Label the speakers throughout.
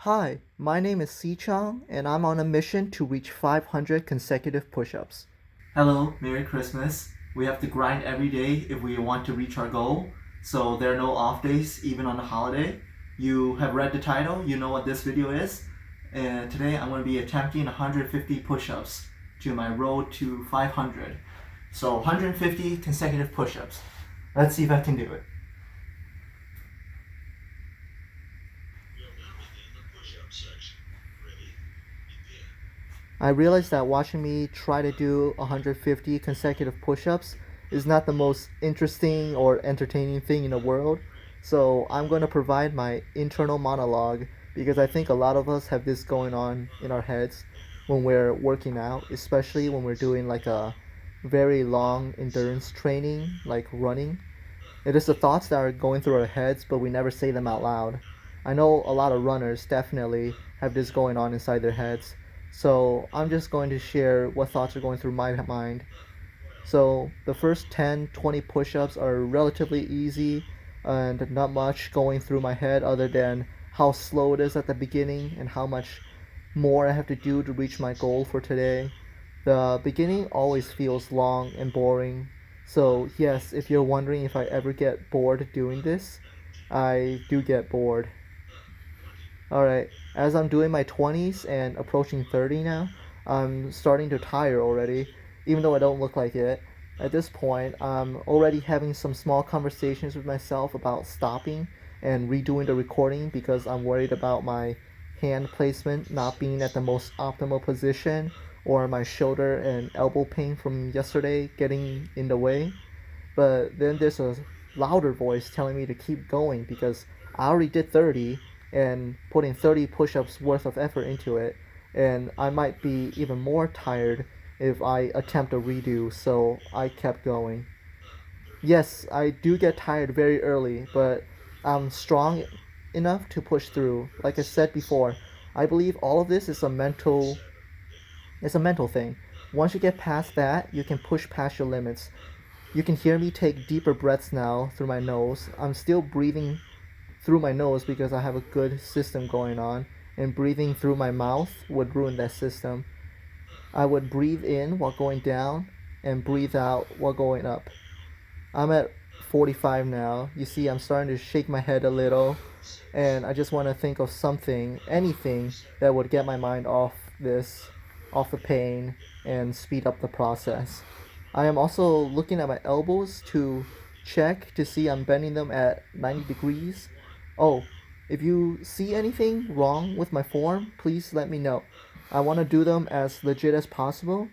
Speaker 1: Hi, my name is Si Chang, and I'm on a mission to reach 500 consecutive push ups.
Speaker 2: Hello, Merry Christmas. We have to grind every day if we want to reach our goal, so there are no off days even on the holiday. You have read the title, you know what this video is, and today I'm going to be attempting 150 push ups to my road to 500. So 150 consecutive push ups. Let's see if I can do it.
Speaker 1: I realized that watching me try to do 150 consecutive push ups is not the most interesting or entertaining thing in the world, so I'm going to provide my internal monologue because I think a lot of us have this going on in our heads when we're working out, especially when we're doing like a very long endurance training, like running. It is the thoughts that are going through our heads, but we never say them out loud. I know a lot of runners definitely have this going on inside their heads, so I'm just going to share what thoughts are going through my mind. So the first 10, 20 push ups are relatively easy and not much going through my head other than how slow it is at the beginning and how much more I have to do to reach my goal for today. The beginning always feels long and boring. So, yes, if you're wondering if I ever get bored doing this, I do get bored. Alright, as I'm doing my 20s and approaching 30 now, I'm starting to tire already, even though I don't look like it. At this point, I'm already having some small conversations with myself about stopping and redoing the recording because I'm worried about my hand placement not being at the most optimal position or my shoulder and elbow pain from yesterday getting in the way. But then there's a louder voice telling me to keep going because I already did 30 and putting 30 push ups worth of effort into it. And I might be even more tired if I attempt a redo, so I kept going. Yes, I do get tired very early, but I'm strong enough to push through. Like I said before, I believe all of this is a mental thing. Once you get past that, you can push past your limits. You can hear me take deeper breaths now through my nose. I'm still breathing through my nose because I have a good system going on, and breathing through my mouth would ruin that system. I would breathe in while going down and breathe out while going up. I'm at 45 now. You see, I'm starting to shake my head a little, and I just want to think of something, anything that would get my mind off this, off the pain, and speed up the process. I am also looking at my elbows to check to see I'm bending them at 90 degrees. Oh, if you see anything wrong with my form, please let me know. I want to do them as legit as possible.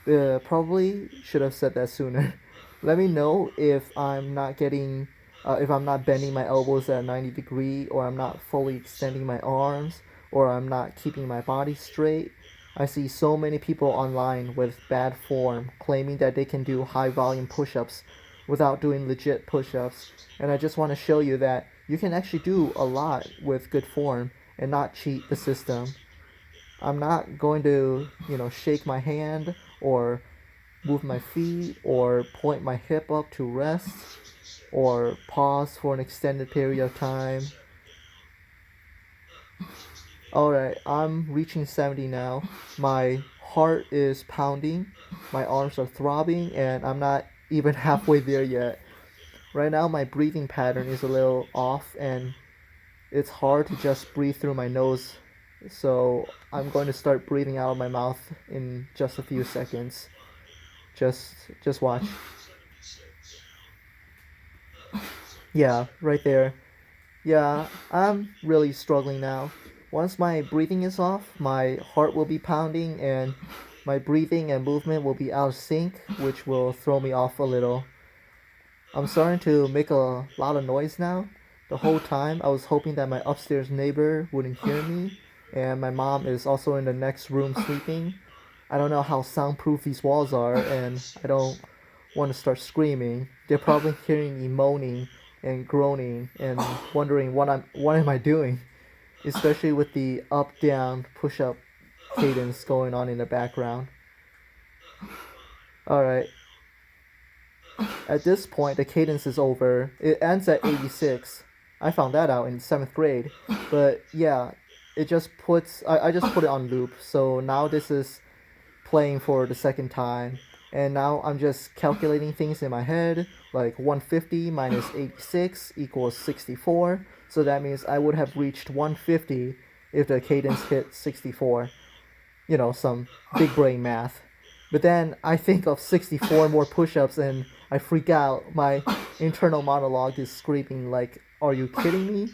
Speaker 1: Probably should have said that sooner. Let me know if I'm not bending my elbows at 90 degree, or I'm not fully extending my arms, or I'm not keeping my body straight. I see so many people online with bad form claiming that they can do high volume push-ups without doing legit push-ups, and I just want to show you that you can actually do a lot with good form and not cheat the system. I'm not going to, shake my hand or move my feet or point my hip up to rest or pause for an extended period of time. Alright, I'm reaching 70 now. My heart is pounding, my arms are throbbing, and I'm not even halfway there yet. Right now, my breathing pattern is a little off, and it's hard to just breathe through my nose. So I'm going to start breathing out of my mouth in just a few seconds. Just watch. Yeah, right there. Yeah, I'm really struggling now. Once my breathing is off, my heart will be pounding and my breathing and movement will be out of sync, which will throw me off a little. I'm starting to make a lot of noise now. The whole time I was hoping that my upstairs neighbor wouldn't hear me, and my mom is also in the next room sleeping. I don't know how soundproof these walls are, and I don't want to start screaming. They're probably hearing me moaning and groaning and wondering what am I doing, especially with the up down push up cadence going on in the background. All right. At this point, the cadence is over. It ends at 86. I found that out in 7th grade. But yeah, it just puts I just put it on loop. So now this is playing for the second time, and now I'm just calculating things in my head, like 150 minus 86 equals 64. So that means I would have reached 150 if the cadence hit 64. Some big brain math. But then I think of 64 more push-ups and I freak out. My internal monologue is screaming like, "Are you kidding me?"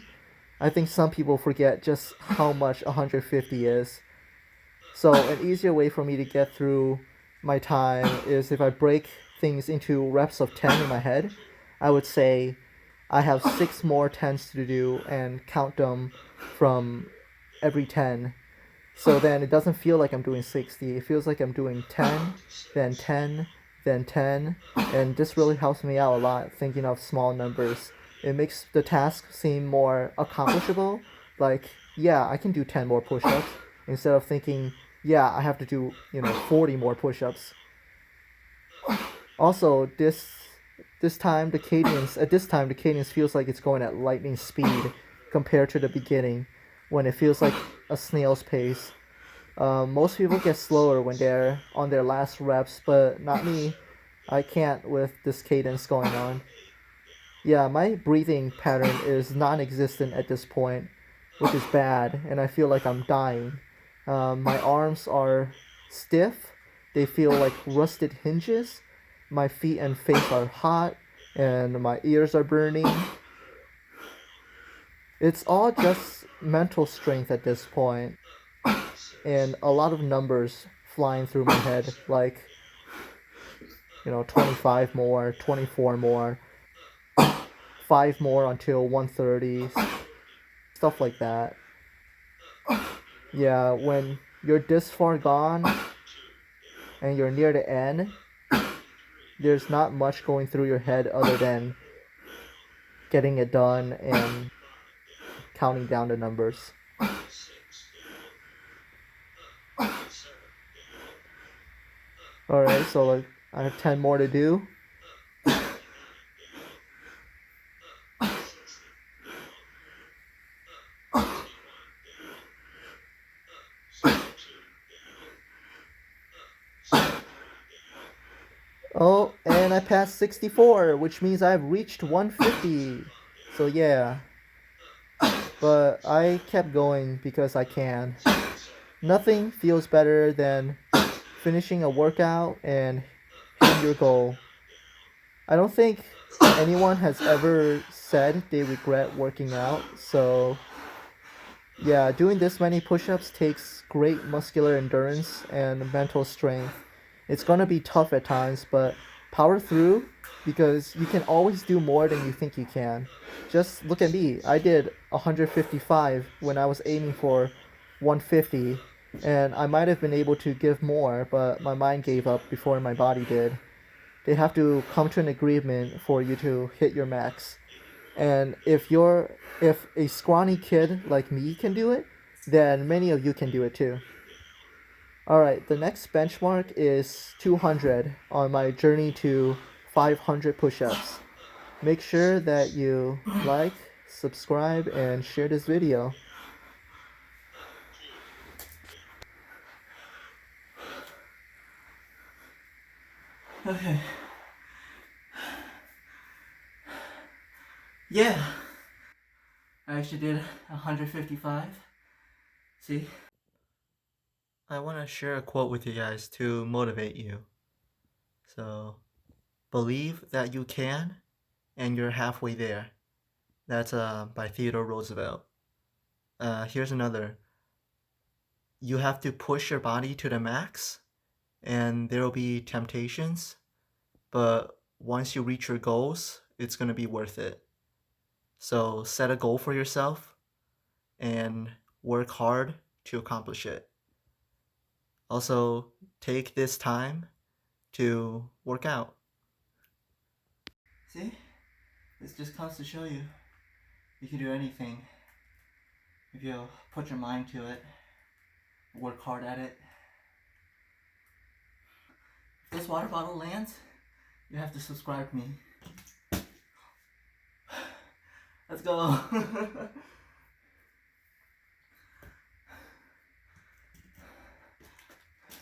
Speaker 1: I think some people forget just how much 150 is. So an easier way for me to get through my time is if I break things into reps of 10 in my head. I would say I have 6 more tens to do and count them from every 10. So then it doesn't feel like I'm doing 60. It feels like I'm doing 10, then 10, then 10. And this really helps me out a lot thinking of small numbers. It makes the task seem more accomplishable. Like, yeah, I can do 10 more push ups instead of thinking, yeah, I have to do, 40 more push ups. Also, this time the cadence feels like it's going at lightning speed compared to the beginning when it feels like a snail's pace. Most people get slower when they're on their last reps, but not me. I can't with this cadence going on. Yeah, my breathing pattern is non existent at this point, which is bad, and I feel like I'm dying. My arms are stiff, they feel like rusted hinges. My feet and face are hot, and my ears are burning. It's all just mental strength at this point, and a lot of numbers flying through my head, like 25 more, 24 more, 5 more until 130, stuff like that. Yeah, when you're this far gone and you're near the end, there's not much going through your head other than getting it done and counting down the numbers. Alright, so like, I have 10 more to do. Oh, and I passed 64, which means I've reached 150. So yeah, but I kept going because I can. Nothing feels better than finishing a workout and hitting your goal. I don't think anyone has ever said they regret working out, so yeah, doing this many push ups takes great muscular endurance and mental strength. It's gonna be tough at times, but power through because you can always do more than you think you can. Just look at me. I did 155 when I was aiming for 150, and I might have been able to give more, but my mind gave up before my body did. They have to come to an agreement for you to hit your max. And if a scrawny kid like me can do it, then many of you can do it too. All right, the next benchmark is 200 on my journey to 500 push-ups. Make sure that you like, subscribe, and share this video.
Speaker 2: Okay. Yeah. I actually did 155. See? I want to share a quote with you guys to motivate you. So, believe that you can and you're halfway there. That's by Theodore Roosevelt. Here's another. You have to push your body to the max, and there will be temptations, but once you reach your goals, it's going to be worth it. So set a goal for yourself and work hard to accomplish it. Also, take this time to work out. See? This just comes to show you you can do anything if you put your mind to it, work hard at it. If this water bottle lands, you have to subscribe to me. Let's go.